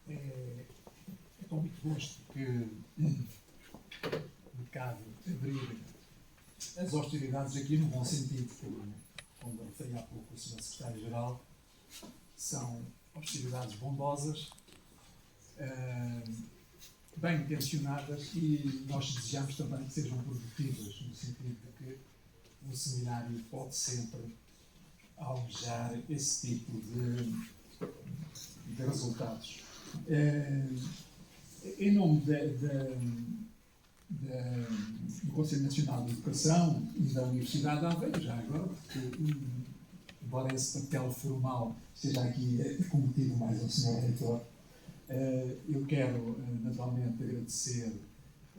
É com muito gosto que me cabe abrir as hostilidades aqui no bom sentido, como referi há pouco o Sr. Secretário-Geral, são hostilidades bondosas, bem intencionadas, e nós desejamos também que sejam produtivas, no sentido de que o seminário pode sempre almejar esse tipo de resultados. Em nome do Conselho Nacional de Educação e da Universidade de Aveiro, já agora, porque, embora esse papel formal esteja aqui cometido mais ao Sr. Reitor, eu quero naturalmente agradecer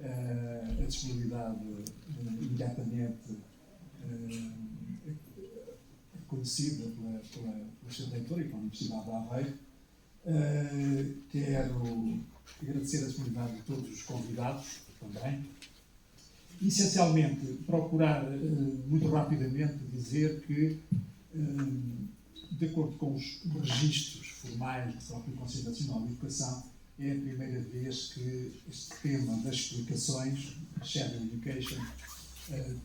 a disponibilidade imediatamente conhecida pelo Sr. Reitor e pela Universidade de Aveiro. Quero agradecer a disponibilidade de todos os convidados também. Essencialmente, procurar muito rapidamente dizer que, de acordo com os registros formais do próprio Conselho Nacional de Educação, é a primeira vez que este tema das explicações, Shadow Education,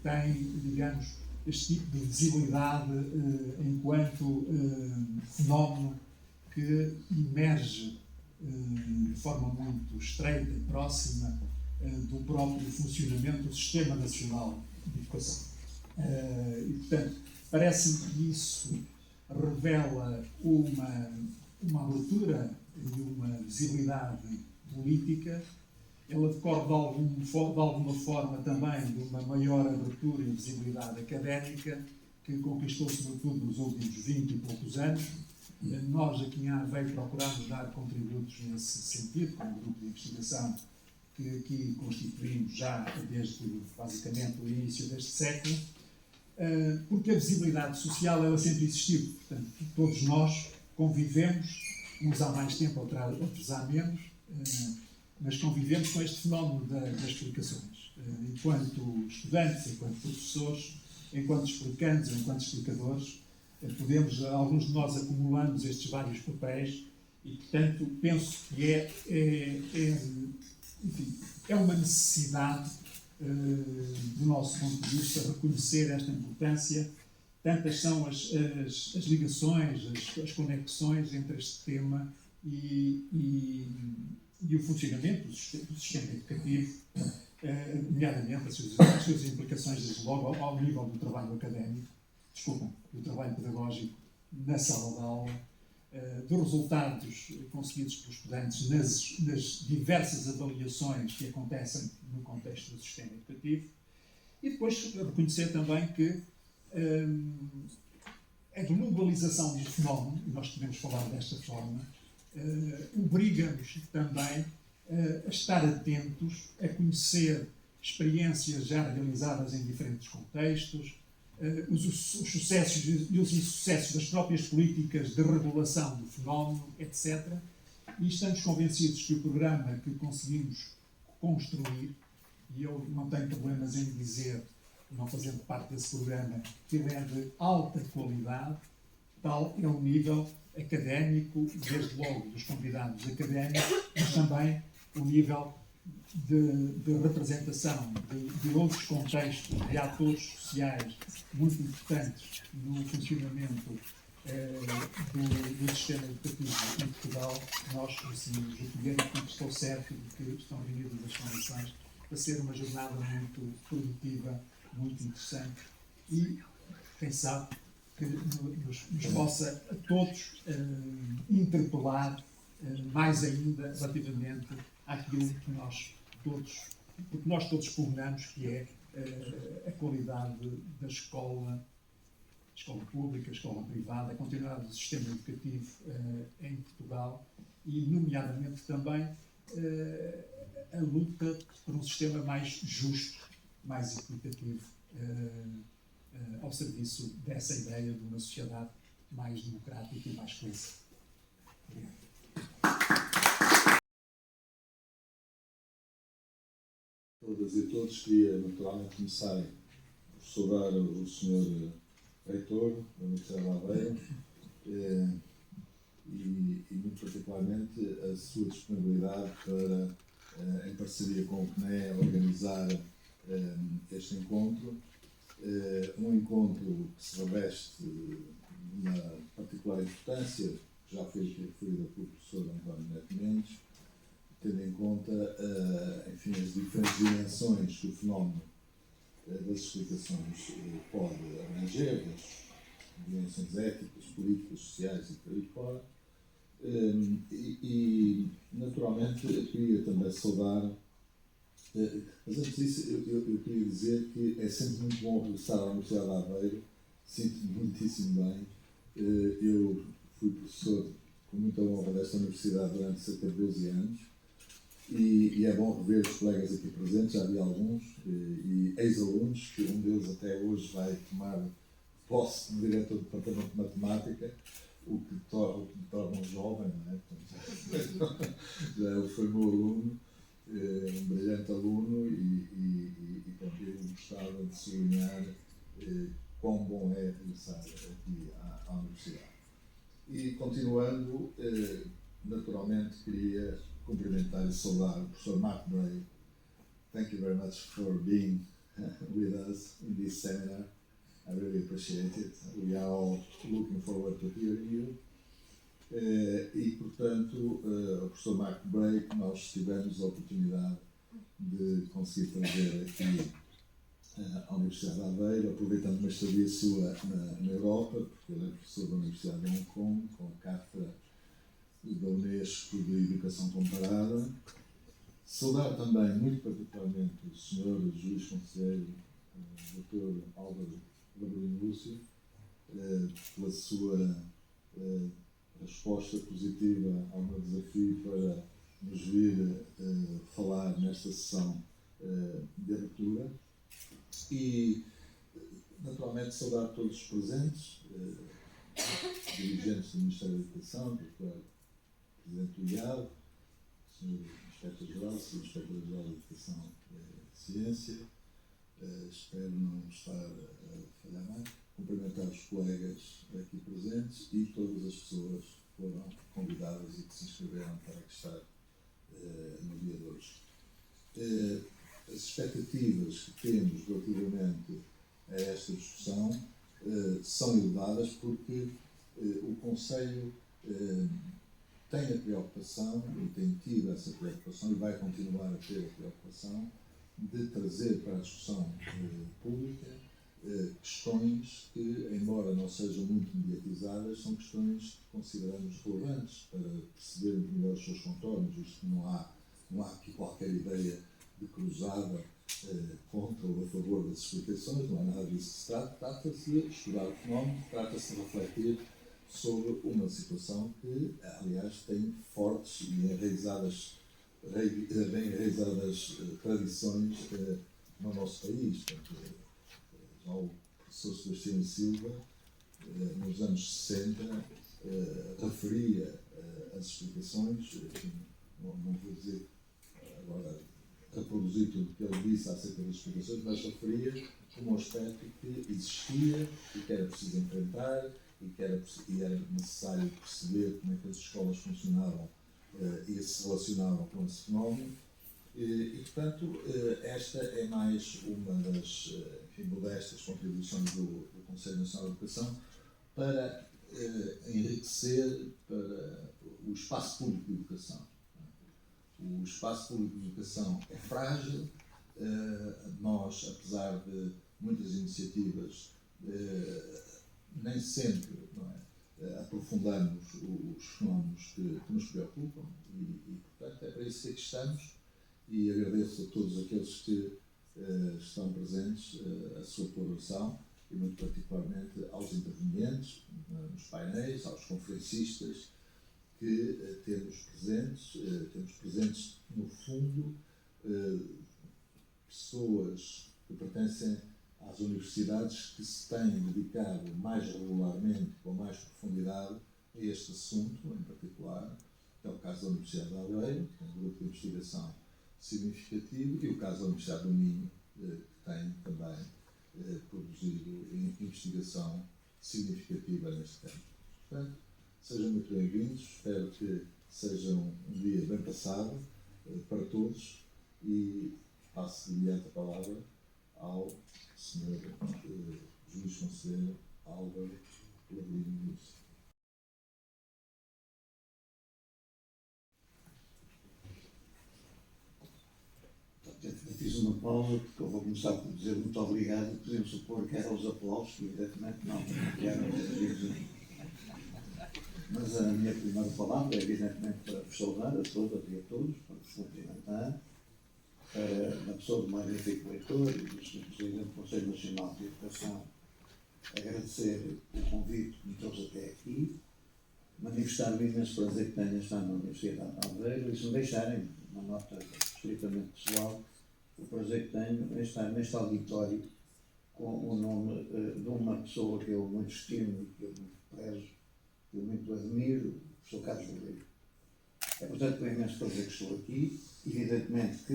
tem, digamos, este tipo de visibilidade enquanto fenómeno que emerge de forma muito estreita e próxima do próprio funcionamento do Sistema Nacional de Educação. E, portanto, parece-me que isso revela uma abertura e uma visibilidade política. Ela decorre de alguma forma também de uma maior abertura e visibilidade académica que conquistou sobretudo nos últimos 20 e poucos anos. Nós aqui em Aveiro procuramos dar contributos nesse sentido, com o grupo de investigação que aqui constituímos já desde basicamente o início deste século, porque a visibilidade social ela sempre existiu. Portanto, todos nós convivemos, uns há mais tempo, outros há menos, mas convivemos com este fenómeno das explicações. Enquanto estudantes, enquanto professores, enquanto explicantes, enquanto explicadores, alguns de nós acumulamos estes vários papéis e, portanto, penso que enfim, é uma necessidade, do nosso ponto de vista, reconhecer esta importância. Tantas são as ligações, as conexões entre este tema e o funcionamento do sistema educativo, nomeadamente as suas implicações, desde logo, ao nível do trabalho académico, do trabalho pedagógico na sala de aula, dos resultados conseguidos pelos estudantes nas diversas avaliações que acontecem no contexto do sistema educativo, e depois reconhecer também que a globalização do fenómeno, e nós podemos falar desta forma, obriga-nos também a estar atentos, a conhecer experiências já realizadas em diferentes contextos, os sucessos e os insucessos das próprias políticas de regulação do fenómeno, etc. E estamos convencidos que o programa que conseguimos construir, e eu não tenho problemas em dizer, não fazendo parte desse programa, que ele é de alta qualidade, tal é o nível académico, desde logo dos convidados académicos, mas também o nível de representação de outros contextos, de atores sociais muito importantes no funcionamento do sistema educativo em Portugal. Nós conseguimos recolher e estou certo de que estão reunidas as condições para ser uma jornada muito produtiva, muito interessante e, quem sabe, que nos possa a todos interpelar mais ainda relativamente àquilo que nós todos pugnamos, que é a qualidade da escola pública, a escola privada, a continuidade do sistema educativo em Portugal e, nomeadamente, também a luta por um sistema mais justo, mais equitativo, ao serviço dessa ideia de uma sociedade mais democrática e mais coesa. Obrigado. Todas e todos, queria naturalmente começar por saudar o Sr. Reitor da Universidade de Aveiro e muito particularmente a sua disponibilidade para, em parceria com o CNE, organizar este encontro. Um encontro que se reveste uma particular importância, que já foi referida pelo professor António Neto Mendes, tendo em conta enfim, as diferentes dimensões que o fenómeno das explicações pode abranger, as dimensões éticas, políticas, sociais e por aí fora. E naturalmente eu queria também saudar, mas antes disso eu queria dizer que é sempre muito bom regressar à Universidade de Aveiro, sinto-me muitíssimo bem. Eu fui professor com muita honra desta universidade durante cerca de 12 anos e é bom rever os colegas aqui presentes, já vi alguns, e ex-alunos, que um deles até hoje vai tomar posse como diretor do Departamento de Matemática, o que me torna um jovem, não é? Portanto, já foi meu aluno, um brilhante aluno, e eu gostava de sublinhar quão bom é regressar aqui à Universidade. E continuando, naturalmente queria cumprimentar e saudar o professor Mark Bray. Thank you very much for being with us in this seminar. I really appreciate it. We are all looking forward to hearing you. E, portanto, o professor Mark Bray, nós tivemos a oportunidade de conseguir trazer aqui à Universidade de Aveiro, aproveitando uma estadia sua na Europa, porque ele é professor da Universidade de Hong Kong, com a cátedra da Unesco de Educação Comparada. Saudar também, muito particularmente, o Sr. Juiz Conselheiro, Dr. Álvaro Labrino Lúcio, pela sua resposta positiva ao meu desafio para nos vir falar nesta sessão de abertura. E, naturalmente, saudar todos os presentes, dirigentes do Ministério da Educação, Dr. Presidente do IAD, Sr. Inspetor-Geral, Sr. Inspetor-Geral de Educação e Ciência, espero não estar a falhar mais, cumprimentar os colegas aqui presentes e todas as pessoas que foram convidadas e que se inscreveram para aqui estar no dia de hoje. As expectativas que temos relativamente a esta discussão são elevadas porque o Conselho tem a preocupação, e tem tido essa preocupação, e vai continuar a ter a preocupação de trazer para a discussão pública questões que, embora não sejam muito mediatizadas, são questões que consideramos relevantes para percebermos melhor os seus contornos, visto que não há aqui qualquer ideia de cruzada contra ou a favor das explicações, não é nada disso que se trata. Trata-se de estudar o fenómeno, trata-se de refletir sobre uma situação que, aliás, tem fortes e bem enraizadas tradições no nosso país. Portanto, já o professor Sebastião Silva, nos anos 60, referia as explicações, não vou dizer agora reproduzir tudo o que ele disse acerca das explicações, mas referia como um aspecto que existia e que era preciso enfrentar e que era necessário perceber como é que as escolas funcionavam e se relacionavam com esse fenómeno. E portanto, esta é mais uma das modestas contribuições do Conselho Nacional de Educação para enriquecer para o espaço público de educação. O espaço público de educação é frágil, nós, apesar de muitas iniciativas, nem sempre aprofundamos os fenómenos que nos preocupam e, portanto, é para isso que aqui estamos e agradeço a todos aqueles que estão presentes a sua colaboração e, muito particularmente, aos intervenientes nos painéis, aos conferencistas que temos presentes, no fundo, pessoas que pertencem às universidades que se têm dedicado mais regularmente, com mais profundidade, a este assunto em particular, que é o caso da Universidade de Aveiro, que tem um grupo de investigação significativo, e o caso da Universidade do Minho, que tem também produzido investigação significativa neste campo. Portanto, Sejam muito bem-vindos, espero que seja um dia bem passado para todos e passo imediato a palavra ao Sr. Juiz Conselheiro Álvaro Ladrilho Nunes. Eu fiz uma pausa porque eu vou começar por dizer muito obrigado. Podemos supor que eram os aplausos, que evidentemente não eram os. Mas a minha primeira palavra é evidentemente para vos saudar a todas e a todos, para vos cumprimentar, na pessoa do magnífico leitor e do Sr. Presidente do Conselho Nacional de Educação, agradecer o convite que me trouxe até aqui, manifestar o imenso prazer que tenho em estar na Universidade de Aveiro e, se me deixarem, uma nota estritamente pessoal, o prazer que tenho em estar neste auditório com o nome de uma pessoa que eu muito estimo e que eu muito prezo, que eu muito admiro, o professor Carlos Loureiro. É, portanto, com imenso prazer que estou aqui. Evidentemente que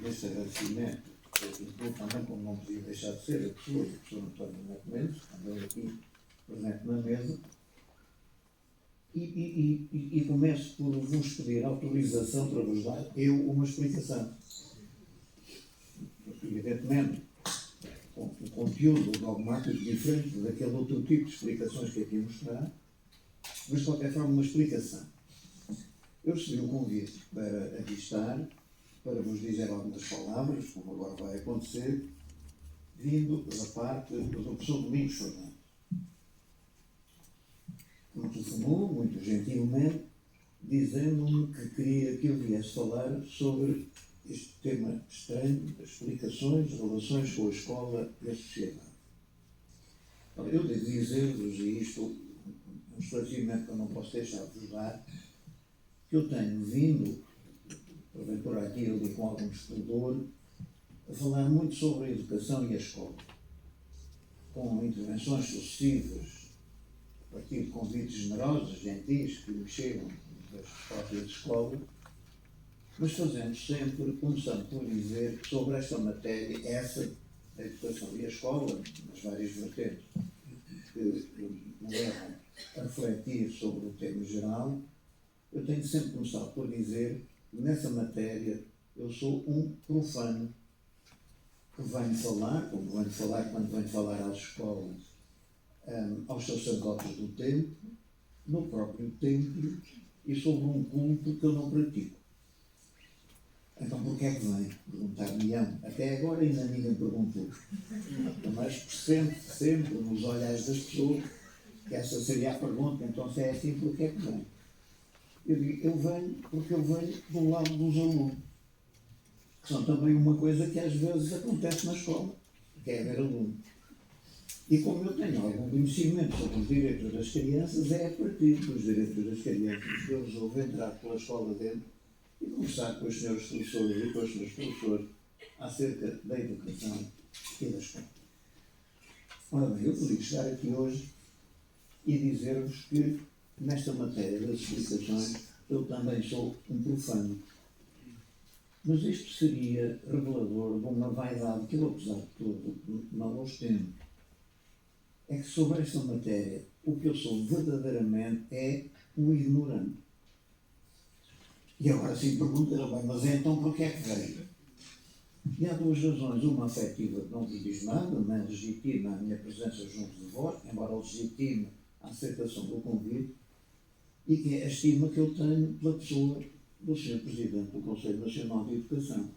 neste agradecimento incluo também, como não podia deixar de ser, a pessoa do professor António Neto Mendes, também aqui presente na mesa. E começo por vos pedir autorização para vos dar eu uma explicação. Porque, evidentemente, o conteúdo dogmático diferente daquele outro tipo de explicações que aqui mostrar, mas de qualquer forma uma explicação. Eu recebi um convite para aqui estar, para vos dizer algumas palavras, como agora vai acontecer, vindo da parte do professor Domingos Fernandes. Me telefonou, muito gentilmente, dizendo-me que queria que eu viesse falar sobre este tema estranho, as explicações, relações com a escola e a sociedade. Ora, eu devo dizer-vos, e isto um esclarecimento que eu não posso deixar de vos dar, que eu tenho vindo, porventura aqui eu digo com algum despudor, a falar muito sobre a educação e a escola, com intervenções sucessivas, a partir de convites generosos, gentis, que me chegam das próprias escolas, mas fazendo sempre, começando por dizer sobre esta matéria, essa, a educação e a escola, nas várias vertentes que me levam a refletir sobre o tema geral, eu tenho sempre começado por dizer que nessa matéria eu sou um profano que venho falar, como venho falar quando venho falar às escolas, aos sacerdotes do templo, no próprio templo e sobre um culto que eu não pratico. Então porquê é que vem? Perguntar-me-ão. Até agora ainda ninguém perguntou. Mas percebo sempre nos olhares das pessoas que essa seria a pergunta. Então se é assim, porquê é que vem? Eu digo, eu venho porque eu venho do lado dos alunos, que são também uma coisa que às vezes acontece na escola, que é haver aluno. E como eu tenho algum conhecimento sobre os direitos das crianças, é a partir dos direitos das crianças que eu resolvo entrar pela escola dentro e conversar com os senhores professores e com os senhores professores acerca da educação e da escola. Ora bem, eu podia chegar aqui hoje e dizer-vos que nesta matéria das explicações eu também sou um profano. Mas isto seria revelador de uma vaidade que eu, apesar de tudo, não ostento. É que sobre esta matéria o que eu sou verdadeiramente é um ignorante. E agora sim pergunta-lhe, bem, mas então porquê é que veio? E há duas razões, uma afetiva que não vos diz nada, nem legitima a minha presença junto de vós, embora legitime a aceitação do convite, e que é a estima que eu tenho pela pessoa do Sr. Presidente do Conselho Nacional de Educação.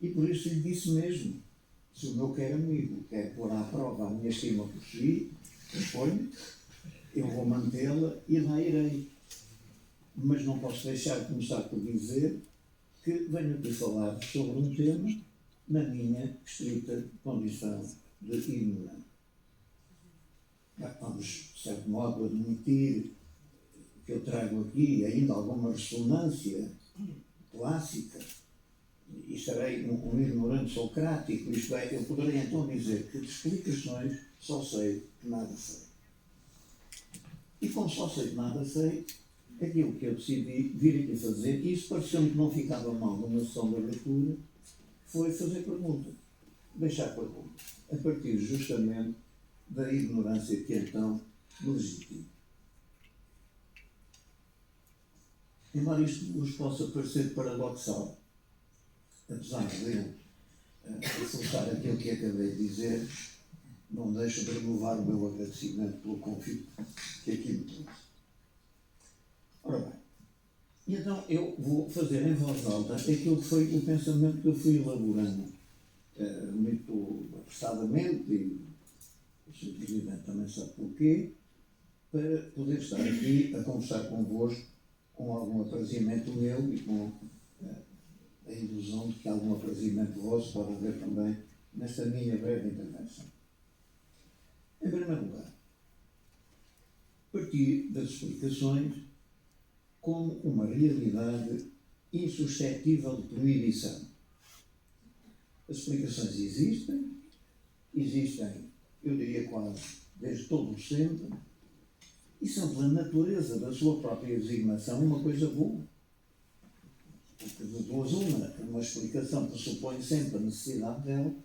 E por isso lhe disse mesmo, se o meu quer amigo quer pôr à prova a minha estima por si, eu vou mantê-la e lá irei. Mas não posso deixar de começar por dizer que venho aqui falar sobre um tema na minha estrita condição de ignorante. Vamos, de certo modo, admitir que eu trago aqui ainda alguma ressonância clássica e serei um ignorante socrático, isto é, eu poderei então dizer que de explicações só sei que nada sei. E como só sei que nada sei, aquilo que eu decidi vir aqui fazer, e isso pareceu-me que não ficava mal numa sessão de abertura, foi fazer perguntas, deixar perguntas, a partir justamente da ignorância que então me legitima. embora isto vos possa parecer paradoxal, apesar de eu reforçar aquilo que acabei de dizer, não deixo de renovar o meu agradecimento pelo convite que aqui me trouxe. Ora bem, e então eu vou fazer em voz alta aquilo que foi o pensamento que eu fui elaborando muito apressadamente, e o Sr. Presidente também sabe porquê, para poder estar aqui a conversar convosco com algum aprazimento meu e com a ilusão de que algum aprazimento vosso pode haver também nesta minha breve intervenção. Em primeiro lugar, partir das explicações como uma realidade insuscetível de proibição. As explicações existem, eu diria quase desde todo o sempre, e são pela natureza da sua própria designação uma coisa boa. Porque de duas uma explicação pressupõe sempre a necessidade dela,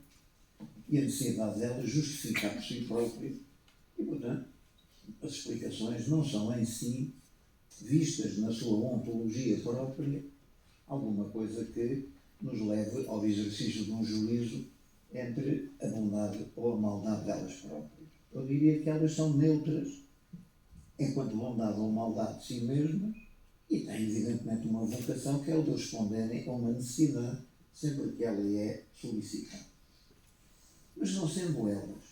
e a necessidade dela justifica por si própria, e portanto as explicações não são em si, vistas na sua ontologia própria, alguma coisa que nos leve ao exercício de um juízo entre a bondade ou a maldade delas próprias. Eu diria que elas são neutras, enquanto bondade ou maldade de si mesmas, e têm evidentemente uma vocação que é o de responderem a uma necessidade sempre que ela é solicitada. Mas não sendo elas,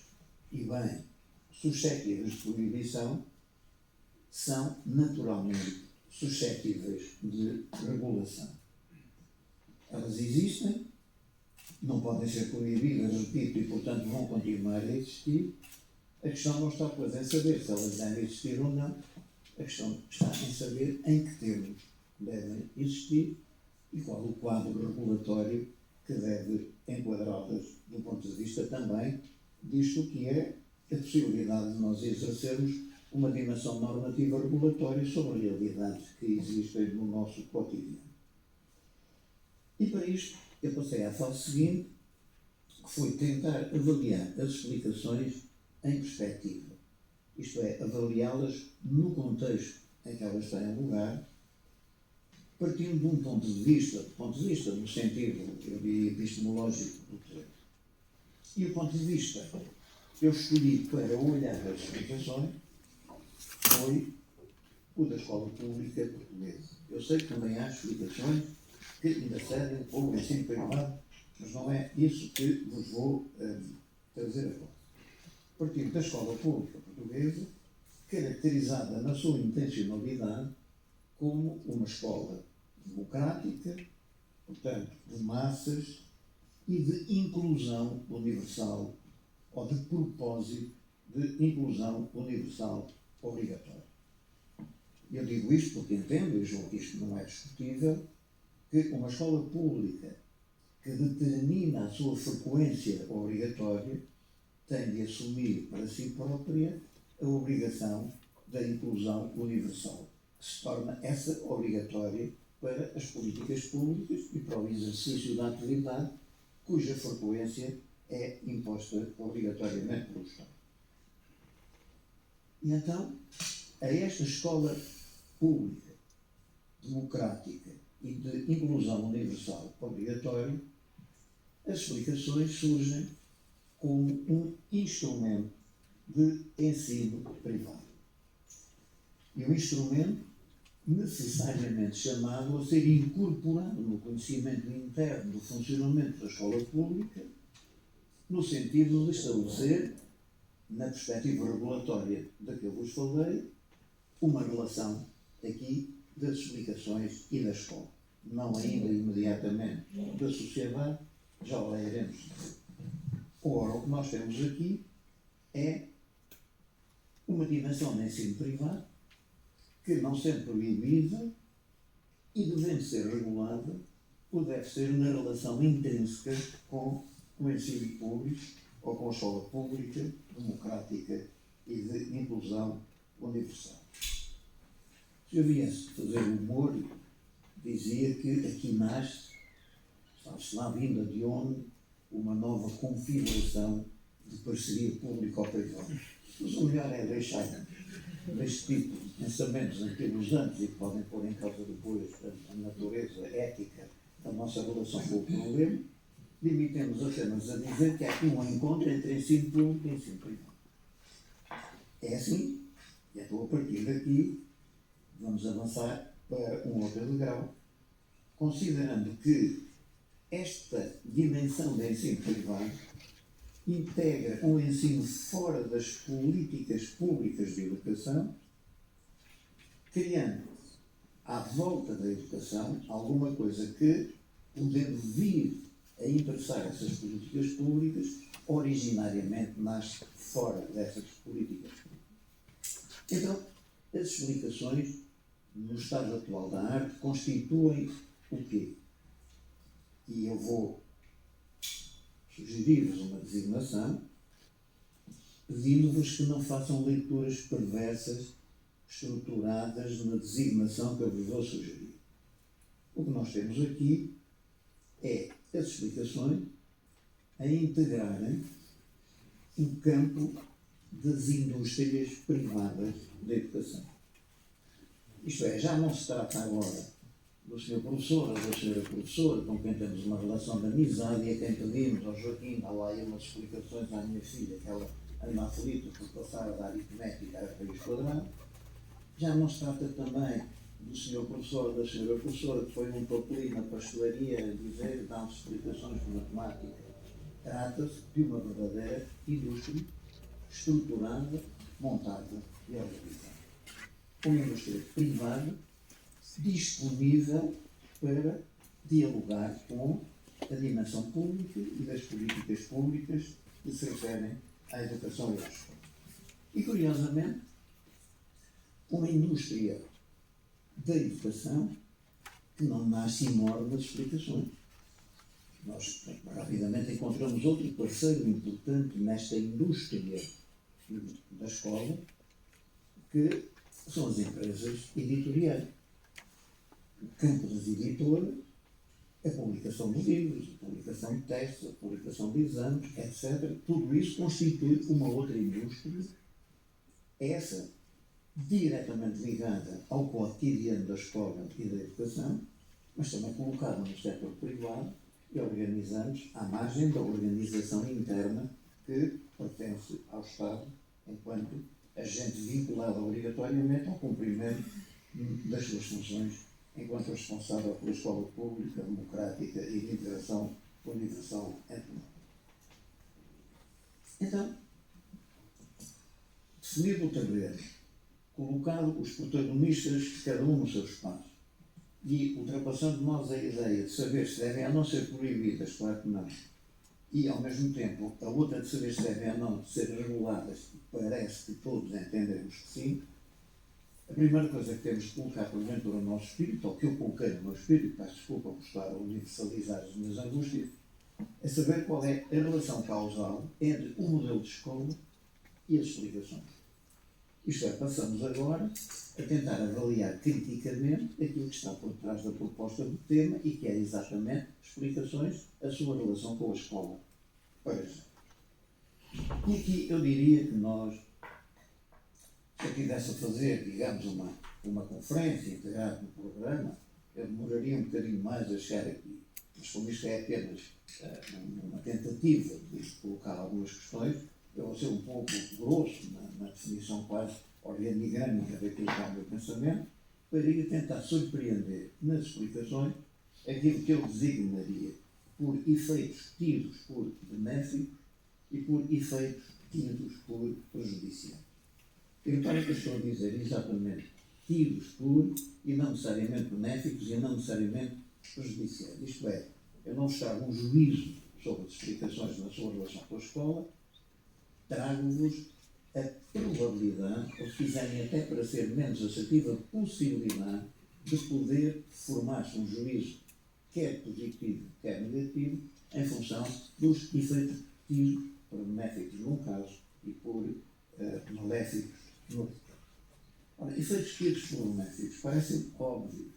e bem, suscetíveis de proibição, são naturalmente suscetíveis de regulação. Elas existem, não podem ser proibidas, repito, e portanto vão continuar a existir. A questão não está, pois, em saber se elas devem existir ou não. A questão está em saber em que termos devem existir e qual o quadro regulatório que deve enquadrá-las do ponto de vista também disto que é a possibilidade de nós exercermos uma dimensão normativa regulatória sobre realidades que existem no nosso cotidiano. E para isto eu passei à fase seguinte, que foi tentar avaliar as explicações em perspectiva. Isto é, avaliá-las no contexto em que elas têm lugar, partindo de um ponto de vista no sentido, eu diria, epistemológico do termo. E o ponto de vista que eu escolhi para olhar as explicações foi o da escola pública portuguesa. Eu sei que também há explicações que ainda servem para o ensino privado, mas não é isso que vos vou trazer agora. Partindo da escola pública portuguesa, caracterizada na sua intencionalidade como uma escola democrática, portanto, de massas e de inclusão universal, ou de propósito de inclusão universal obrigatória. Eu digo isto porque entendo, e julgo que isto não é discutível, que uma escola pública que determina a sua frequência obrigatória tem de assumir para si própria a obrigação da inclusão universal, que se torna essa obrigatória para as políticas públicas e para o exercício da atividade cuja frequência é imposta obrigatoriamente pelo Estado. E então, a esta escola pública, democrática e de inclusão universal obrigatória, as explicações surgem como um instrumento de ensino privado. E um instrumento necessariamente chamado a ser incorporado no conhecimento interno do funcionamento da escola pública, no sentido de estabelecer, na perspectiva regulatória da que eu vos falei, uma relação aqui das explicações e da escola. Não ainda imediatamente da sociedade, já lá iremos. Ora, o que nós temos aqui é uma dimensão de ensino privado que, não sendo proibida e devendo ser regulada, deve ser na relação intrínseca com o ensino público ou com a escola pública, democrática e de inclusão universal. Se eu viesse fazer humor, dizia que aqui nasce, sabe-se lá vinda de onde, uma nova configuração de parceria público-privada. Mas o melhor é deixar deste tipo de pensamentos anquilosantes e que podem pôr em causa depois a natureza ética da nossa relação com o problema, limitemos apenas a dizer que há aqui um encontro entre ensino público e ensino privado. É assim, e então a partir daqui vamos avançar para um outro degrau, considerando que esta dimensão do ensino privado integra um ensino fora das políticas públicas de educação, criando à volta da educação alguma coisa que, podendo vir a interessar essas políticas públicas, originariamente nasce fora dessas políticas públicas. Então, as explicações no estado atual da arte constituem o quê? E eu vou sugerir-vos uma designação, pedindo-vos que não façam leituras perversas estruturadas na designação que eu vos vou sugerir. O que nós temos aqui é as explicações a integrarem o campo das indústrias privadas da educação. Isto é, já não se trata agora do senhor professor ou da senhora professora, com quem temos uma relação de amizade e a quem pedimos ao Joaquim, dá lá aí umas explicações à minha filha, que ela anda aflita por passar da aritmética a raiz quadrada. Já não se trata também do senhor professor ou da senhora professora, que foi um papelinho na pastelaria a dizer, dá-nos explicações de matemática. Trata-se de uma verdadeira indústria estruturada, montada e organizada. Uma indústria privada disponível para dialogar com a dimensão pública e das políticas públicas que se referem à educação e à escola. E, curiosamente, uma indústria da educação que não nasce e morre das explicações. Nós rapidamente encontramos outro parceiro importante nesta indústria da escola, que são as empresas editoriais. O campo das editoras, a publicação de livros, a publicação de testes, a publicação de exames, etc. Tudo isso constitui uma outra indústria, essa diretamente ligada ao cotidiano da escola e da educação, mas também colocada no setor privado e organizamos à margem da organização interna que pertence ao Estado, enquanto agente vinculado obrigatoriamente ao cumprimento das suas funções enquanto responsável pela escola pública, democrática e de integração universal entre nós. Então, definido o terreno, colocado os protagonistas, cada um no seu espaço, e ultrapassando nós a ideia de saber se devem ou não ser proibidas, claro que não, e ao mesmo tempo a outra de saber se devem ou não ser reguladas, parece que todos entendemos que sim. A primeira coisa que temos de colocar porventura no nosso espírito, ou que eu coloquei no meu espírito, peço desculpa por estar a universalizar as minhas angústias, é saber qual é a relação causal entre o modelo de escola e as explicações. Isto é, passamos agora a tentar avaliar criticamente aquilo que está por trás da proposta do tema e que é exatamente explicações, a sua relação com a escola. Para já. E aqui eu diria que nós, se eu tivesse a fazer, digamos, uma conferência integrada no programa, eu demoraria um bocadinho mais a chegar aqui. Mas como isto é apenas uma tentativa de colocar algumas questões, eu vou ser um pouco grosso na definição quase organigrâmica daquilo que é o meu pensamento, para ir tentar surpreender nas explicações aquilo que eu designaria por efeitos tidos por benéficos e por efeitos tidos por prejudiciais. E reparem que eu estou a dizer exatamente tidos por e não necessariamente benéficos e não necessariamente prejudiciais. Isto é, eu não trago um juízo sobre as explicações na sua relação com a escola, trago-vos a probabilidade, ou se quiserem até para ser menos assertiva, a possibilidade de poder formar-se um juízo, quer positivo, quer negativo, em função dos efeitos tidos por benéficos num caso e por maléficos no outro. Ora, efeitos tidos por benéficos parecem óbvios.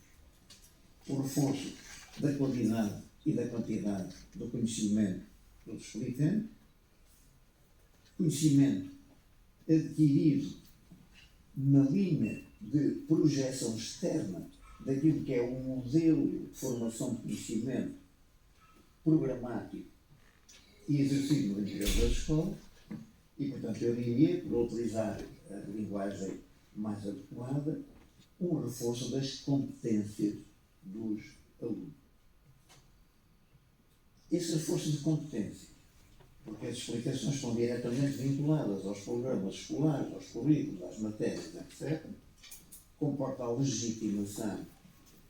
O reforço da qualidade e da quantidade do conhecimento do explicante, conhecimento adquirido na linha de projeção externa daquilo que é um modelo de formação de conhecimento programático e exercido no interior das escolas, e, portanto, eu diria, por utilizar a linguagem mais adequada, um reforço das competências dos alunos. Esse reforço de competências, porque as explicações estão diretamente vinculadas aos programas escolares, aos currículos, às matérias, etc., comporta a legitimação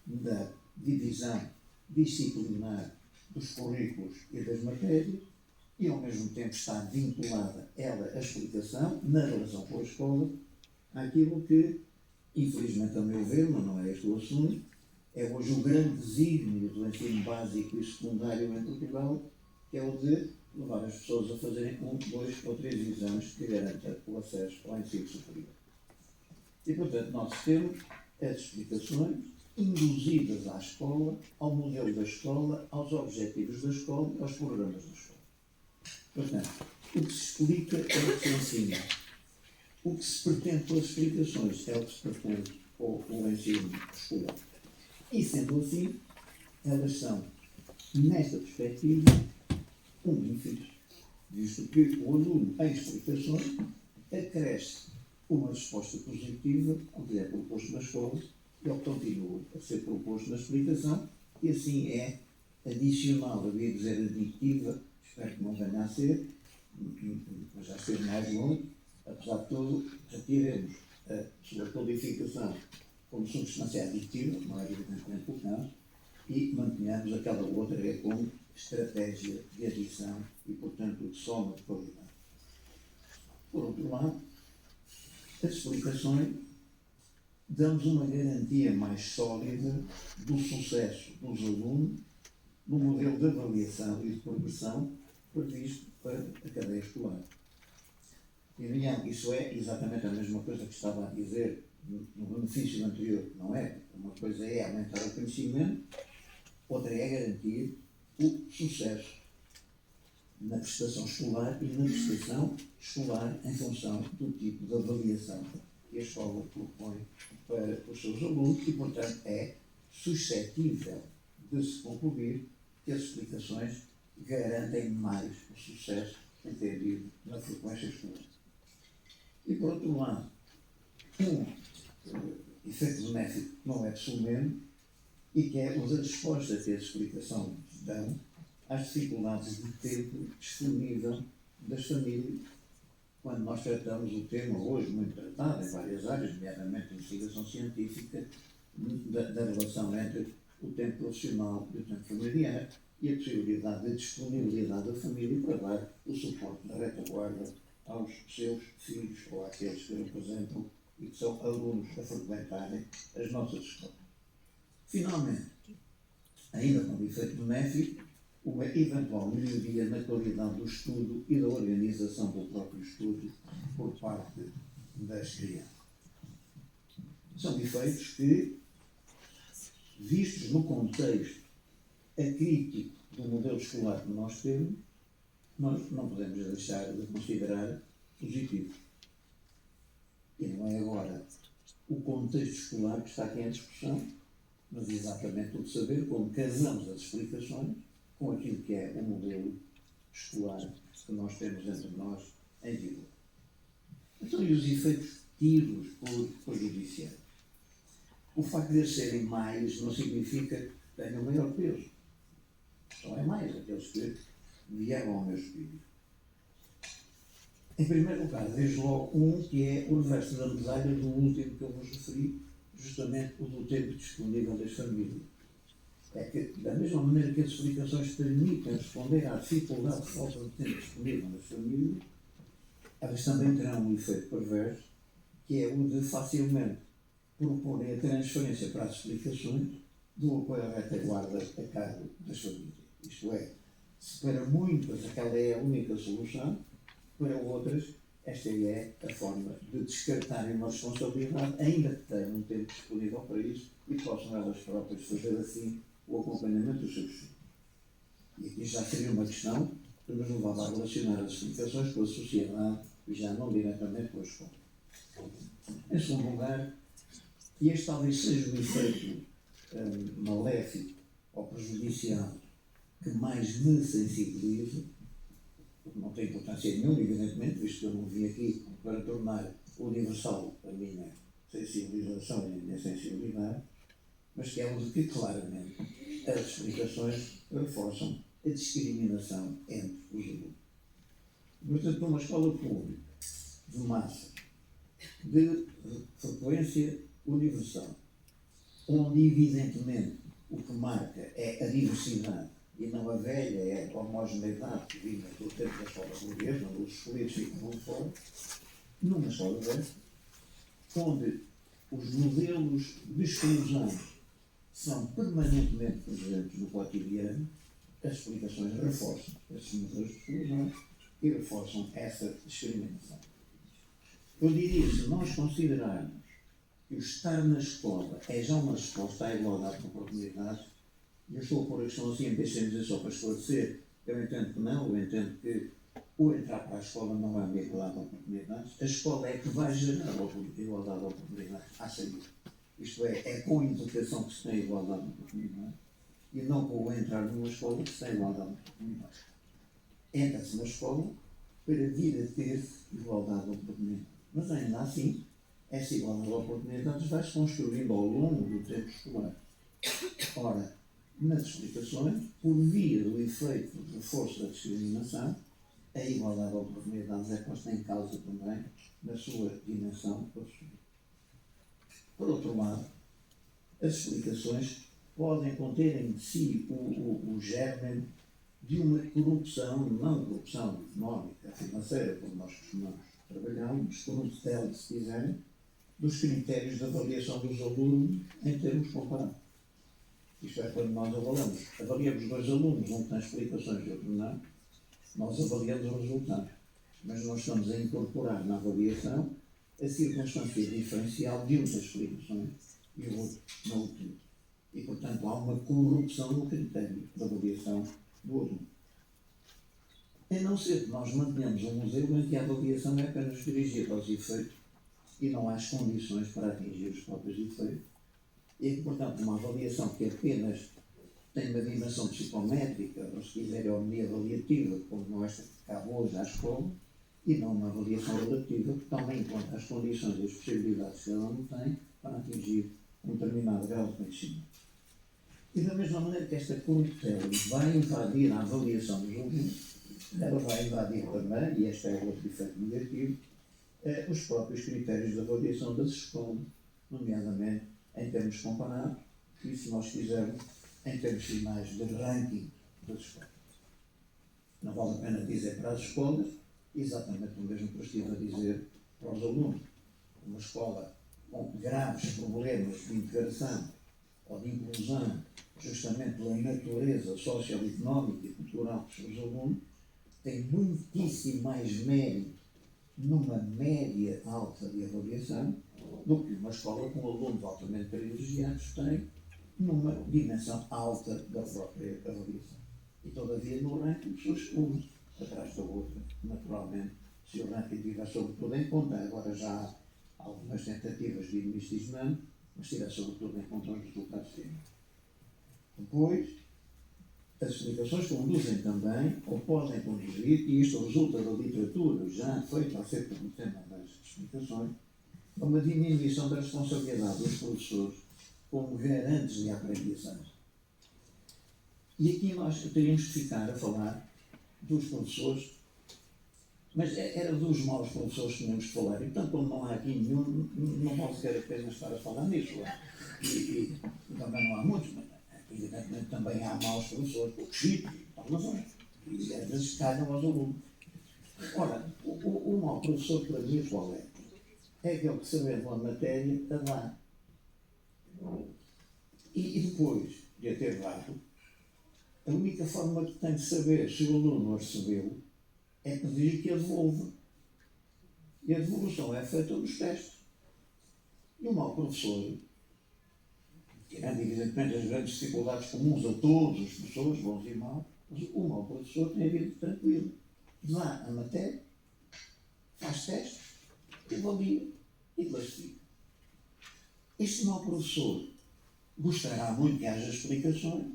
da divisão disciplinar dos currículos e das matérias e, ao mesmo tempo, está vinculada ela, a explicação, na relação com a escola, àquilo que, infelizmente, a meu ver, mas não é este o assunto, é hoje o grande desígnio do ensino básico e secundário em Portugal, que é o de levar as pessoas a fazerem 1, 2 ou 3 exames que garantam o acesso ao ensino superior. E, portanto, nós temos as explicações induzidas à escola, ao modelo da escola, aos objetivos da escola, aos programas da escola. Portanto, o que se explica é o que se ensina. O que se pretende pelas explicações é o que se pretende com o ensino escolar. E, sendo assim, elas são, nesta perspectiva, um benefício, visto que o aluno, em explicações, acresce uma resposta positiva ao que é proposto na escola e ao que continua a ser proposto na explicação, e assim é adicional, eu ia dizer aditiva, espero que não venha a ser, mas já esteve mais longe, apesar de tudo, retiremos a sua codificação como substância aditiva, não é evidentemente o caso, e mantenhamos aquela outra que é como estratégia de adição e, portanto, de soma de qualidade. Por outro lado, as explicações dão-nos uma garantia mais sólida do sucesso dos alunos no modelo de avaliação e de progressão previsto para a cadeia escolar. E, Daniel, isso é exatamente a mesma coisa que estava a dizer no benefício anterior, não é? Uma coisa é aumentar o conhecimento, outra é garantir o sucesso na prestação escolar e na prestação escolar em função do tipo de avaliação que a escola propõe para os seus alunos e, portanto, é suscetível de se concluir que as explicações garantem mais o sucesso entendido na frequência escolar. E, por outro lado, um efeito benéfico não é de sumeno e que é o da resposta que as explicações dão às dificuldades de tempo disponível das famílias quando nós tratamos o tema hoje muito tratado em várias áreas, nomeadamente a investigação científica, da relação entre o tempo profissional e o tempo familiar e a possibilidade de disponibilidade da família para dar o suporte na retaguarda aos seus filhos ou àqueles que representam e que são alunos a frequentarem as nossas escolas. Finalmente, ainda com efeito benéfico, uma eventual melhoria na qualidade do estudo e da organização do próprio estudo por parte das crianças. São efeitos que, vistos no contexto acrítico do modelo escolar que nós temos, nós não podemos deixar de considerar positivos. E não é agora o contexto escolar que está aqui em discussão, mas exatamente o de saber como casamos as explicações com aquilo que é o modelo escolar que nós temos entre nós em vigor. Então, e os efeitos tidos por judiciário? O facto de eles serem mais não significa que tenham maior peso. Só é mais aqueles que vieram ao meu espírito. Em primeiro lugar, vejo logo um que é o reverso da medalha do último que eu vos referi, justamente o do tempo disponível das famílias. É que, da mesma maneira que as explicações permitem responder à dificuldade de falta de tempo disponível das famílias, elas também terão um efeito perverso, que é o de facilmente proporem a transferência para as explicações do apoio à retaguarda a cargo das famílias. Isto é, se para muitas aquela é a única solução, para outras esta é a forma de descartarem uma responsabilidade, ainda que tenham um tempo disponível para isso e possam elas próprias fazer assim o acompanhamento dos seus filhos. E aqui já seria uma questão que nos levava a relacionar as explicações com a sociedade e já não diretamente com a escola. Em segundo lugar, e este talvez seja o efeito maléfico ou prejudicial que mais me sensibiliza, porque não tem importância nenhuma, evidentemente, visto que eu não vim aqui para tornar universal a minha sensibilização e a minha sensibilidade, mas que é o de que claramente as explicações reforçam a discriminação entre os alunos. Portanto, numa escola pública de massa, de frequência universal, onde evidentemente o que marca é a diversidade e não a velha, é a homogeneidade que vinha do tempo da escola burguesa, onde os escolhidos ficam fora, numa escola dessa, onde os modelos de exclusão são permanentemente presentes no cotidiano, as explicações reforçam esses modelos de exclusão e reforçam essa discriminação. Eu diria, se nós considerarmos que o estar na escola é já uma resposta à igualdade de oportunidades, e eu estou a pôr a questão assim, deixem-me dizer só para esclarecer, eu entendo que não, eu entendo que o entrar para a escola não é uma igualdade de oportunidades, a escola é que vai gerar a igualdade de oportunidades à saída. Isto é com a educação que se tem igualdade de oportunidades e não com o entrar numa escola que se tem igualdade de oportunidades. Entra-se na escola para vir a ter igualdade de oportunidades. Mas ainda assim, essa igualdade de oportunidades vai-se construindo ao longo do tempo escolar. Ora, nas explicações, por via do efeito de reforço da discriminação, a igualdade de oportunidades é posta em causa também na sua dimensão absoluta. Por outro lado, as explicações podem conter em si o germen de uma corrupção, não corrupção económica, financeira, como nós costumamos trabalhar, mas corrupção, se quiserem, dos critérios de avaliação dos alunos em termos comparados. Isto é, quando nós avaliamos dois alunos, um tem explicações e outro não, nós avaliamos os resultados, mas nós estamos a incorporar na avaliação a circunstância diferencial de um das explicações e o outro não o tem. E, portanto, há uma corrupção no critério de avaliação do aluno. A não ser que nós mantenhamos um modelo em que a avaliação é apenas dirigida aos efeitos e não há as condições para atingir os próprios efeitos, e que, portanto, uma avaliação que apenas tem uma dimensão psicométrica, ou se quiser, omniavaliativa, como nós que cabe hoje à escola, e não uma avaliação relativa que toma em conta as condições e as possibilidades que cada um tem para atingir um determinado grau de conhecimento. E da mesma maneira que esta corruptela vai invadir a avaliação dos alunos, ela vai invadir também, e este é outro efeito negativo, os próprios critérios de avaliação das escolas, nomeadamente em termos comparados, e se nós quisermos, em termos finais de ranking das escolas. Não vale a pena dizer para as escolas exatamente o mesmo que eu estive a dizer para os alunos. Uma escola com graves problemas de integração ou de inclusão, justamente pela natureza socioeconómica e cultural dos seus alunos, tem muitíssimo mais mérito numa média alta de avaliação do que uma escola com alunos altamente privilegiados tem numa dimensão alta da própria avaliação. E, todavia, no ranking, pessoas umas atrás da outra, naturalmente, se o ranking tiver sobretudo em conta, agora já há algumas tentativas de ir mistismando, mas tiver sobretudo em conta os resultados finais. Depois, as explicações conduzem também, ou podem conduzir, e isto resulta da literatura já feita acerca do tema das explicações, a uma diminuição da responsabilidade dos professores como garantes de aprendizagem. E aqui nós teríamos que ficar a falar dos professores, mas era dos maus professores que tínhamos que falar, e portanto, como não há aqui nenhum, não vale sequer a pena estar a falar nisso. E também não há muitos, mas evidentemente também há maus professores, poucos sítios, por razões, e às vezes calham aos alunos. Ora, o mau professor para mim qual é? É aquele que sabendo a matéria a dá. E depois de a ter dado, a única forma que tem de saber se o aluno a recebeu é pedir que a devolva. E a devolução é feita nos testes. E o mau professor, tirando evidentemente as grandes dificuldades comuns a todos os professores, bons e maus, mas o mau professor tem a vida tranquila. Dá a matéria, faz testes, avalia e classifica. Este mau professor gostará muito que haja explicações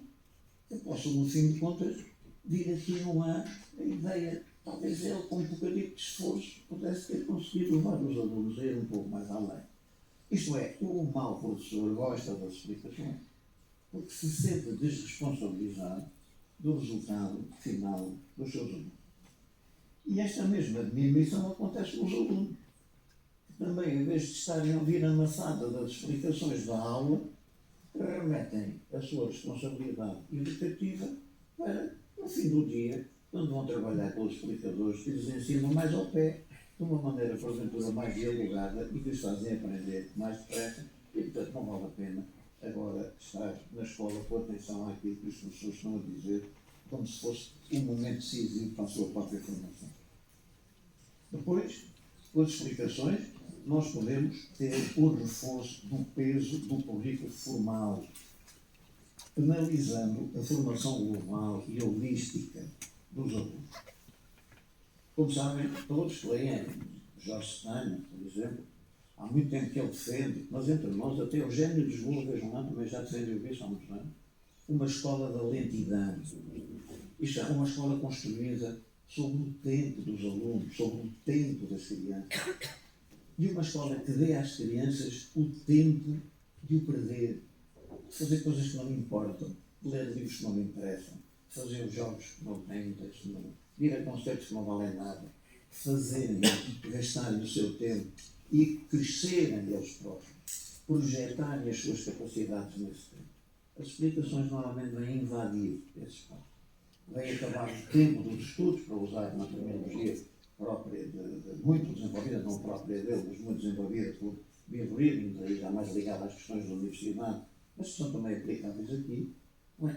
que possam, no fim de contas, vir aqui no ar a ideia, talvez ele, com um bocadinho de esforço, pudesse ter conseguido levar os alunos a ir um pouco mais além. Isto é, o mau professor gosta das explicações porque se sente desresponsabilizado do resultado final dos seus alunos. E esta mesma diminuição acontece com os alunos, que também, em vez de estarem a ouvir a maçada das explicações da aula, remetem a sua responsabilidade educativa para, no fim do dia, quando vão trabalhar com os explicadores que lhes ensinam mais ao pé, de uma maneira, porventura, mais dialogada e que os fazem aprender mais depressa, e, portanto, não vale a pena agora estar na escola com atenção àquilo que os professores estão a dizer, como se fosse um momento decisivo para a sua própria formação. Depois, com as explicações, nós podemos ter o reforço do peso do currículo formal, penalizando a formação global e holística dos alunos. Como sabem, todos que leem Jorge Steiner, por exemplo, há muito tempo que ele defende, mas entre nós, até o Eugênio de Lisboa, vejam lá, também já defendeu isso há muitos anos, uma escola da lentidão. Isto é uma escola construída sobre o tempo dos alunos, sobre o tempo das crianças. E uma escola que dê às crianças o tempo de o perder, de fazer coisas que não lhe importam, de ler livros que não lhe interessam, de fazer os jogos que não têm interesse nenhum, de ir a concertos que não valem nada, fazerem, gastarem o seu tempo e crescerem eles próprios, projetarem as suas capacidades nesse tempo. As explicações normalmente vêm invadir esse espaço. Vêm acabar o tempo dos estudos, para usar uma terminologia própria muito desenvolvida, não própria dele, mas muito desenvolvida por Bill Reading, aí já mais ligada às questões da universidade, mas que são também aplicáveis aqui.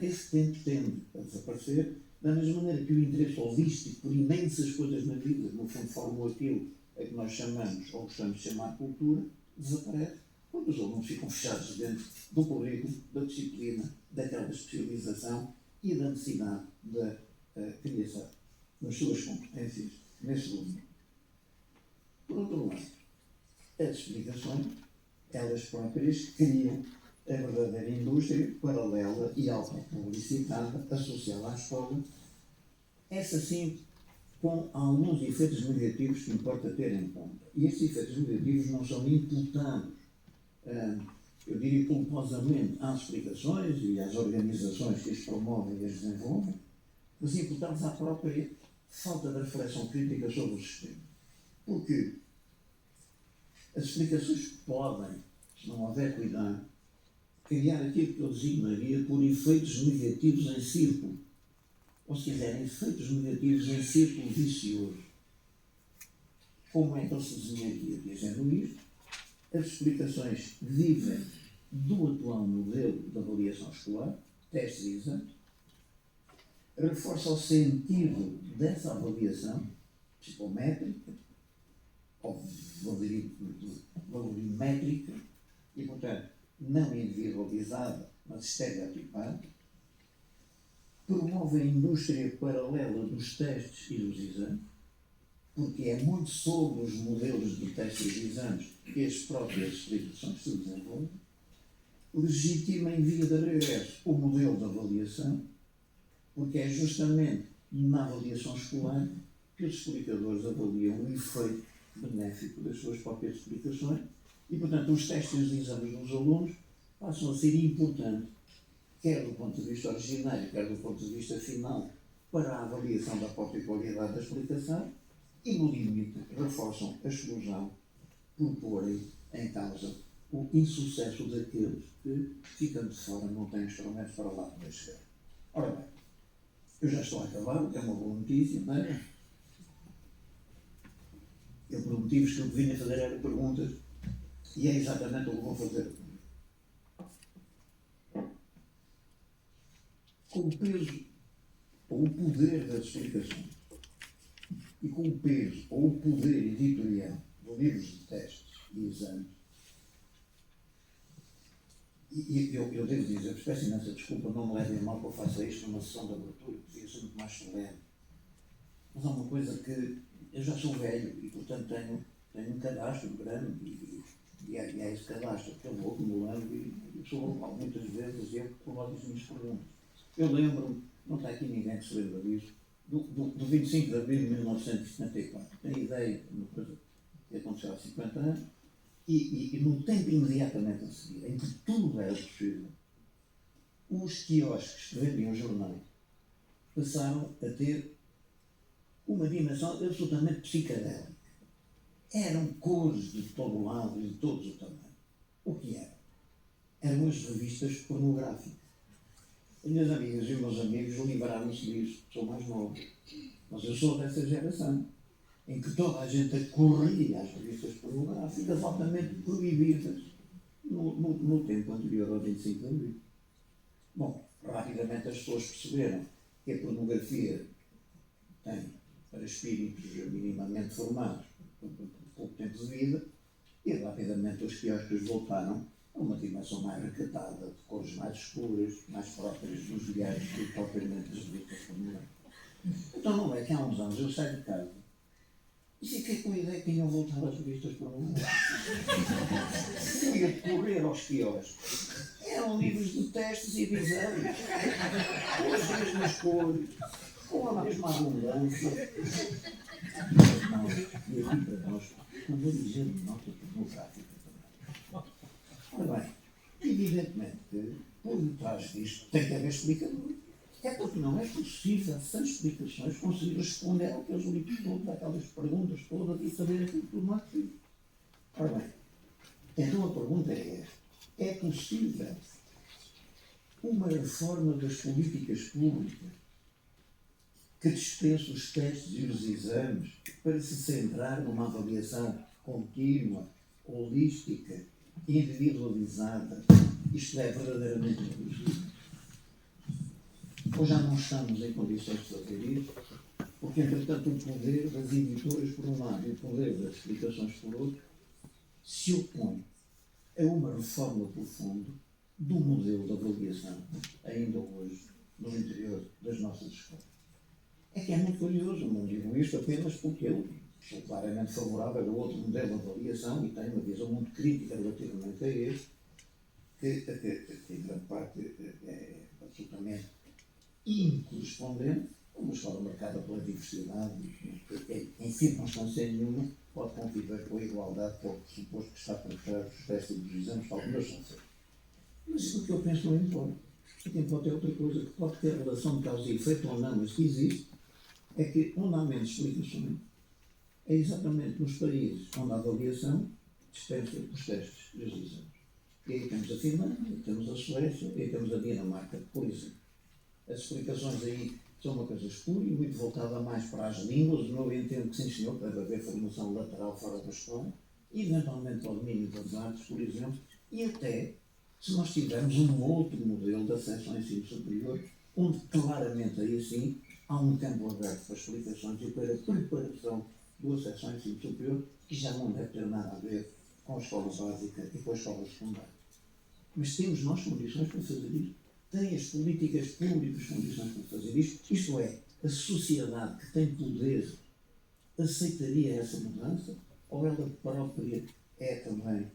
Esse tempo tende a desaparecer, da mesma maneira que o interesse holístico por imensas coisas na vida, no fundo formam aquilo a que nós chamamos, ou gostamos de chamar cultura, desaparece quando os alunos ficam fechados dentro do currículo, da disciplina, daquela especialização e da necessidade da criação das suas competências nesse domínio. Por outro lado, as explicações, elas próprias criam a verdadeira indústria paralela e autopublicitada associada à escola, essa sim com alguns efeitos negativos que importa ter em conta. E estes efeitos negativos não são imputados, eu diria culposamente, às explicações e às organizações que as promovem e as desenvolvem, mas imputados à própria falta de reflexão crítica sobre o sistema. Porque as explicações podem, se não houver cuidado, criar aquilo que eu designaria por efeitos negativos em círculo. Ou se quiserem, efeitos negativos em círculo vicioso. Como é que ele se desenharia? Dizendo isto, as explicações vivem do atual modelo de avaliação escolar, testes e exames, reforça o sentido dessa avaliação psicométrica, ou valorimétrica, e, portanto, não individualizada, mas estereotipada, promove a indústria paralela dos testes e dos exames, porque é muito sobre os modelos de testes e de exames que as próprias explicações se desenvolvem, legitima em via de regresso o modelo de avaliação, porque é justamente na avaliação escolar que os explicadores avaliam o efeito benéfico das suas próprias explicações e, portanto, os testes e os exames dos alunos passam a ser importantes, quer do ponto de vista originário, quer do ponto de vista final, para a avaliação da própria qualidade da explicação e, no limite, reforçam a exclusão por porem em causa o insucesso daqueles que, ficando de fora, não têm instrumentos para lá poder chegar. Ora bem, eu já estou a acabar, o que é uma boa notícia, não é? Eu prometi-vos que o que vinha fazer era perguntas e é exatamente o que vou fazer. Com o peso ou o poder das explicações e com o peso ou o poder editorial de livros de testes e exames, e eu devo dizer, peço imensa desculpa, não me levem mal que eu faça isto numa sessão de abertura, que devia ser muito mais solene. Mas há uma coisa que eu já sou velho e, portanto, tenho um cadastro grande e há esse cadastro que eu vou acumulando e sou muitas vezes eu que coloco as minhas perguntas. Eu lembro-me, não está aqui ninguém que se lembra disso, do 25 de abril de 1974. Tenho ideia de uma coisa que aconteceu há 50 anos, e no tempo imediatamente a seguir, em que tudo era possível, os quiosques que vendiam jornais passaram a ter uma dimensão absolutamente psicadélica. Eram cores de todo lado e de todos os tamanhos. O que era? Eram as revistas pornográficas. As minhas amigas e os meus amigos livraram-se disso. Sou mais novo. Mas eu sou dessa geração em que toda a gente corria às revistas pornográficas altamente proibidas no tempo anterior ao 25 de abril. Bom, rapidamente as pessoas perceberam que a pornografia tem, para espíritos minimamente formados, pouco tempo de vida, e rapidamente os quiosques voltaram a uma dimensão mais recatada, de cores mais escuras, mais próprias dos diários do que propriamente das revistas pornográficas. Então não é que há uns anos eu saio de casa e fiquei com a ideia que iam voltar às revistas pornográficas. Eu ia correr aos quiosques. Eram livros de testes e de exames, com as mesmas cores, com a mesma abundância. E aqui para nós, não vou dizer nota pornográfica também. Ora bem, evidentemente que por detrás disto tem que haver explicador. É porque não é possível, sem explicações, conseguir responder àqueles livros todos, àquelas perguntas todas e saber aquilo tudo mais possível. Ora bem, então a pergunta é esta. É possível uma reforma das políticas públicas que dispense os testes e os exames para se centrar numa avaliação contínua, holística, individualizada? Isto é verdadeiramente possível? Ou já não estamos em condições de fazer isso? Porque, entretanto, o poder das editoras por um lado e o poder das explicações por outro se opõe a uma reforma profunda do modelo de avaliação, ainda hoje, no interior das nossas escolas. É que é muito curioso, não digo isto apenas porque eu sou claramente favorável a outro modelo de avaliação e tenho uma visão muito crítica relativamente a este, que em grande parte é absolutamente incorrespondente a uma escola marcada pela diversidade, que em circunstância nenhuma pode conviver com a igualdade que é o pressuposto que está por trás dos testes e dos exames, tal como eles são feitos. Mas o que eu penso não importa. O que importa é outra coisa, que pode ter relação de causa e efeito ou não, mas que existe, é que onde há menos explicações é exatamente nos países onde a avaliação dispensa os testes e os exames. E aí temos a Finlândia, aí temos a Suécia, aí temos a Dinamarca, por exemplo. As explicações aí são uma coisa escura e muito voltada mais para as línguas. Eu entendo que sim, senhor, deve haver formação lateral fora da escola, e eventualmente ao domínio das artes, por exemplo, e até se nós tivermos um outro modelo de acesso ao ensino superior, onde claramente aí sim há um campo aberto para explicações e para a preparação do acesso ao ensino superior, que já não deve ter nada a ver com a escola básica e com a escola secundária. Mas temos nós condições para fazer isto? Têm as políticas públicas condições para fazer isto? Isto é, a sociedade que tem poder aceitaria essa mudança? Ou ela própria é também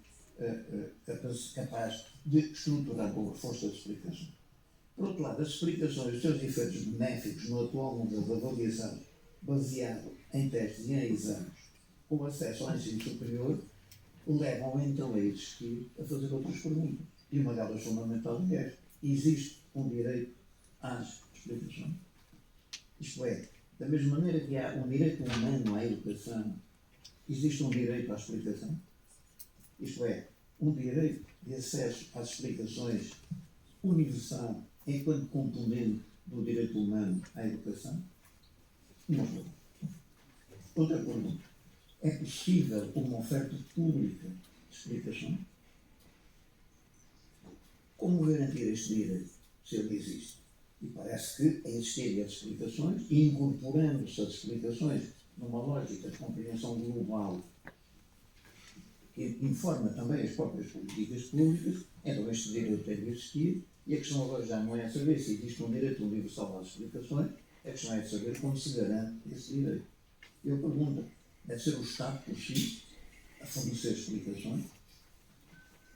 capaz de estruturar com reforço das explicações? Por outro lado, as explicações e os seus efeitos benéficos no atual modelo de avaliação baseado em testes e em exames com acesso ao ensino superior levam então a existir a fazer outras perguntas. E uma delas fundamental é esta: existe um direito às explicações? Isto é, da mesma maneira que há um direito humano à educação, existe um direito à explicação? Isto é, um direito de acesso às explicações universal enquanto componente do direito humano à educação? Não. Outra pergunta: é possível uma oferta pública de explicações? Como garantir este direito, se ele existe? E parece que, a existirem as explicações, e incorporando-se as explicações numa lógica de compreensão global que informa também as próprias políticas públicas, então este direito tem de existir, e a questão agora já não é saber se existe um direito universal às explicações, a questão é saber como se garante esse direito. Eu pergunto: deve ser o Estado por si a fornecer explicações?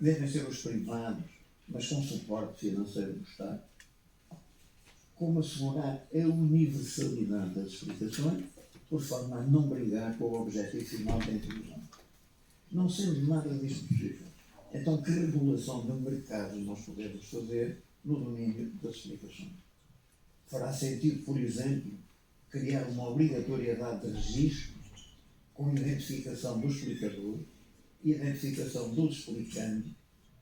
devem ser os privados, mas com suporte financeiro do Estado. Como assegurar a universalidade das explicações, por forma a não brigar com o objetivo final da inclusão. Não sendo nada disto possível, então que regulação do mercado nós podemos fazer no domínio das explicações? Fará sentido, por exemplo, criar uma obrigatoriedade de registro com identificação do explicador, identificação do explicante,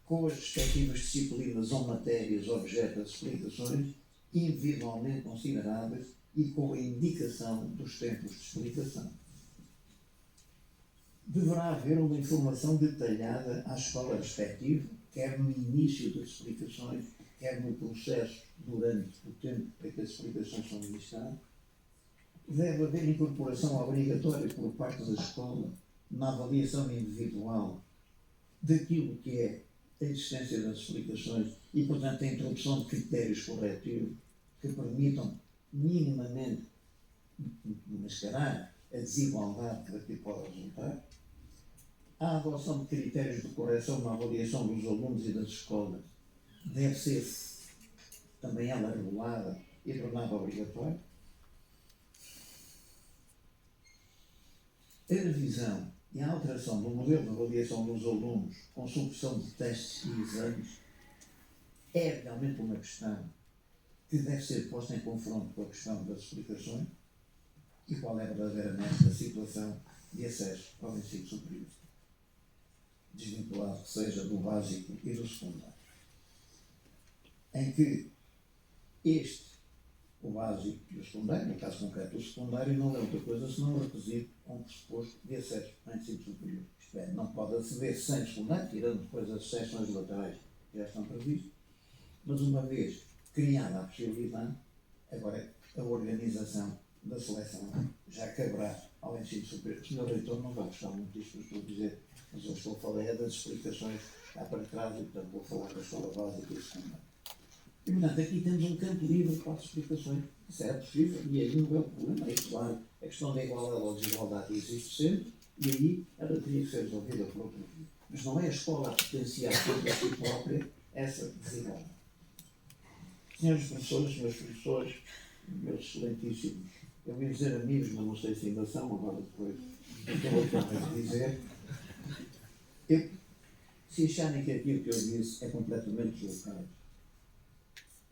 com as respectivas disciplinas ou matérias objeto das explicações, individualmente consideráveis e com a indicação dos tempos de explicação. Deverá haver uma informação detalhada à escola respectiva, quer no início das explicações, quer no processo durante o tempo em que as explicações são ministradas. Deve haver incorporação obrigatória por parte da escola na avaliação individual daquilo que é a existência das explicações e, portanto, a introdução de critérios corretivos que permitam minimamente mascarar a desigualdade que daqui pode resultar. A adoção de critérios de correção na avaliação dos alunos e das escolas deve ser também ela regulada e tornada obrigatória. A revisão e a alteração do modelo de avaliação dos alunos com supressão de testes e exames é realmente uma questão que deve ser posta em confronto com a questão das explicações e qual é verdadeiramente a situação de acesso ao ensino superior, desvinculado que seja do básico e do secundário, em que o básico e o secundário, no caso concreto o secundário, não é outra coisa senão um requisito com pressuposto de acesso ao ensino superior. Isto é, não pode aceder sem secundário, tirando depois as exceções laterais que já estão previstas, mas uma vez criada a possibilidade, agora a organização da seleção já caberá ao ensino superior. O Sr. Reitor não vai gostar muito disto que eu estou a dizer, mas eu estou a falar das explicações cá para trás e, portanto, vou falar da escola básica e secundária. E, portanto, aqui temos um campo livre para as explicações. Isso era possível e aí não é o problema. É claro, a questão da igualdade ou desigualdade existe sempre e aí ela teria que ser resolvida por outro motivo. Mas não é a escola a potenciar contra si própria essa desigualdade. Senhores professores, meus excelentíssimos, eu ia dizer amigos, mas não sei se ainda são, agora depois acabou de dizer. Se acharem que aquilo que eu disse é completamente deslocado,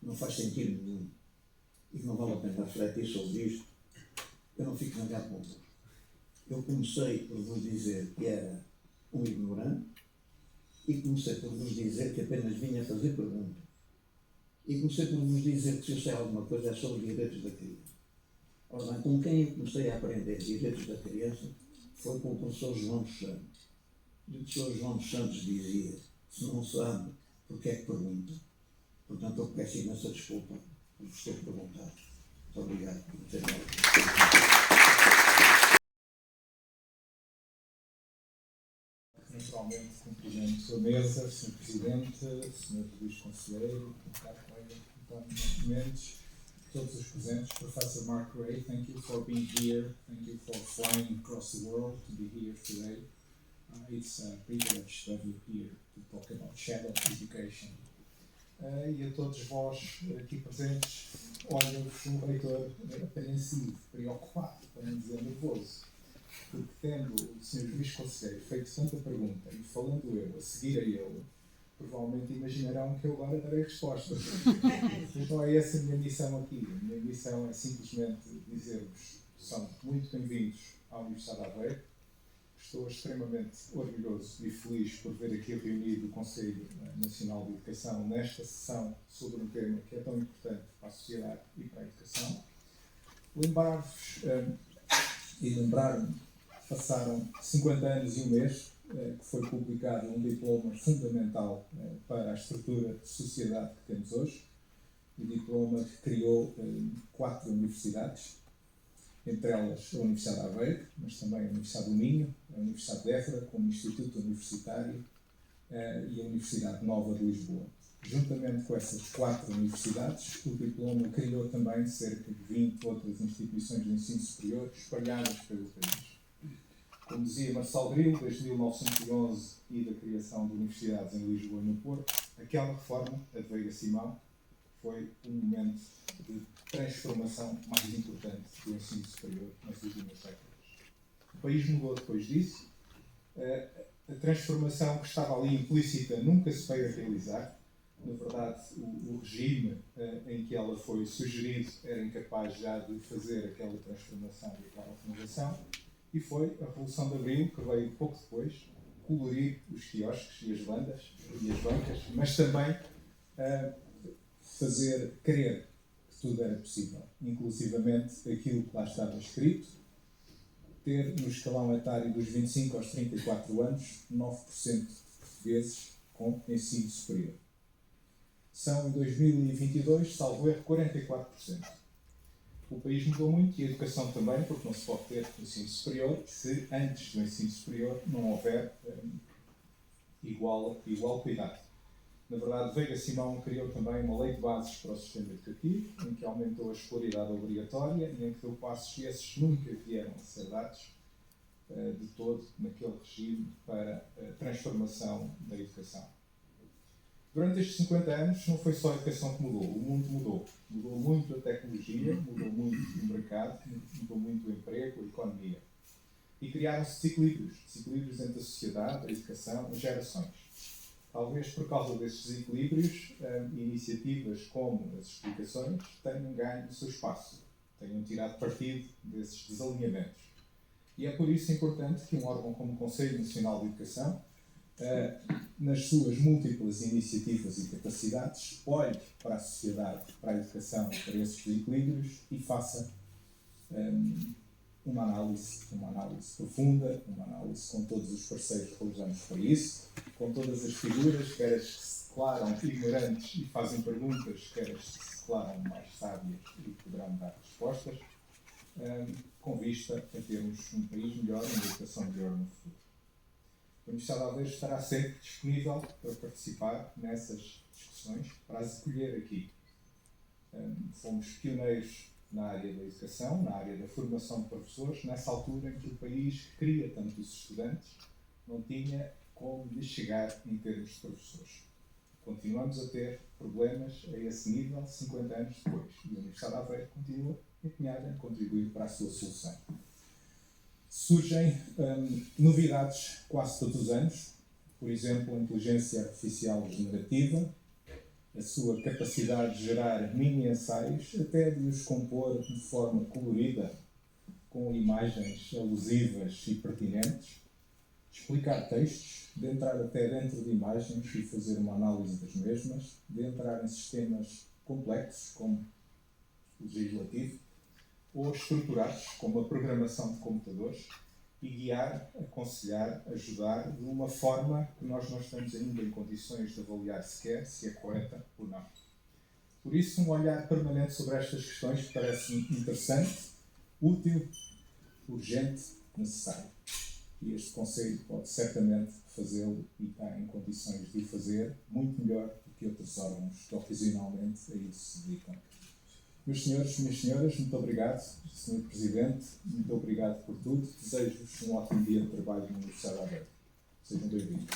não faz sentido nenhum e que não vale a pena refletir sobre isto, eu não fico zangado convosco. Eu comecei por vos dizer que era um ignorante e comecei por vos dizer que apenas vinha fazer perguntas. E comecei por vos dizer que se eu sei alguma coisa é sobre direitos da criança. Ora bem, com quem eu comecei a aprender direitos da criança foi com o professor João dos Santos. E o professor João dos Santos dizia, se não sabe, porque é que pergunta? Portanto, eu peço imensa desculpa por vos ter perguntado. Muito obrigado por ter dado. Naturalmente, cumprimento a sua mesa, Sr. Presidente, Sr. Luís Conselheiro, caro colega António Mendes, todos os presentes, Professor Mark Gray, thank you for being here, thank you for flying across the world to be here today. It's a privilege to have you here to talk about shadow education. E a todos vós aqui presentes, olho-vos um reitor apreensivo, preocupado, para não dizer nervoso, porque tendo o Sr. Luís Conselheiro feito tanta pergunta e falando eu a seguir a ele, provavelmente imaginarão que eu agora darei respostas. Então é essa a minha missão aqui. A minha missão é simplesmente dizer-vos que são muito bem-vindos à Universidade de Aveiro. Estou extremamente orgulhoso e feliz por ver aqui reunido o Conselho Nacional de Educação nesta sessão sobre um tema que é tão importante para a sociedade e para a educação. Lembrar-vos e lembrar-me, passaram 50 anos e um mês que foi publicado um diploma fundamental para a estrutura de sociedade que temos hoje. O diploma que criou 4 universidades, entre elas a Universidade de Aveiro, mas também a Universidade do Minho, a Universidade de Évora, como Instituto Universitário e a Universidade Nova de Lisboa. Juntamente com essas 4 universidades, o diploma criou também cerca de 20 outras instituições de ensino superior espalhadas pelo país. Como dizia Marcelo Grilo, desde 1911 e da criação de universidades em Lisboa e no Porto, aquela reforma, a de Veiga Simão, foi um momento de transformação mais importante do ensino superior nas últimas décadas. O país mudou depois disso. A transformação que estava ali implícita nunca se veio a realizar. Na verdade, o regime em que ela foi sugerido era incapaz já de fazer aquela transformação e aquela renovação. E foi a Revolução de Abril, que veio pouco depois, colorir os quiosques e as bandas e as bancas, mas também fazer crer que tudo era possível, inclusivamente aquilo que lá estava escrito, ter no escalão etário dos 25 aos 34 anos 9% de portugueses com ensino superior. São, em 2022, salvo erro, 44%. O país mudou muito e a educação também, porque não se pode ter ensino superior se antes do ensino superior não houver igual cuidado. Na verdade, Veiga Simão criou também uma lei de bases para o sistema educativo, em que aumentou a escolaridade obrigatória e em que deu passos que esses nunca vieram a ser dados de todo naquele regime para a transformação da educação. Durante estes 50 anos não foi só a educação que mudou, o mundo mudou. Mudou muito a tecnologia, mudou muito o mercado, mudou muito o emprego, a economia. E criaram-se desequilíbrios entre a sociedade, a educação, as gerações. Talvez por causa desses desequilíbrios, iniciativas como as explicações tenham ganho o seu espaço, tenham tirado partido desses desalinhamentos. E é por isso importante que um órgão como o Conselho Nacional de Educação, nas suas múltiplas iniciativas e capacidades, olhe para a sociedade, para a educação, para esses desequilíbrios e faça uma análise profunda, uma análise com todos os parceiros relevantes para isso, com todas as figuras, quer as que se declaram ignorantes e fazem perguntas, quer as que se declaram mais sábias e poderão dar respostas, com vista a termos um país melhor, uma educação melhor no futuro. A Universidade de Aveiro estará sempre disponível para participar nessas discussões, para as acolher aqui. Fomos pioneiros na área da educação, na área da formação de professores, nessa altura em que o país que queria tantos estudantes não tinha como lhe chegar em termos de professores. Continuamos a ter problemas a esse nível 50 anos depois e a Universidade de Aveiro continua empenhada em contribuir para a sua solução. Surgem novidades quase todos os anos, por exemplo, a inteligência artificial generativa, a sua capacidade de gerar mini-ensaios, até de os compor de forma colorida, com imagens alusivas e pertinentes, explicar textos, de entrar até dentro de imagens e fazer uma análise das mesmas, de entrar em sistemas complexos, como o legislativo, ou estruturados, como a programação de computadores, e guiar, aconselhar, ajudar de uma forma que nós não estamos ainda em condições de avaliar sequer se é correta ou não. Por isso, um olhar permanente sobre estas questões parece-me interessante, útil, urgente, necessário. E este Conselho pode certamente fazê-lo e está em condições de o fazer muito melhor do que outros órgãos que ocasionalmente a isso se dedicam. Meus senhores, minhas senhoras, muito obrigado, Sr. Presidente, muito obrigado por tudo. Desejo-vos um ótimo dia de trabalho na Universidade de Aveiro. Sejam bem-vindos.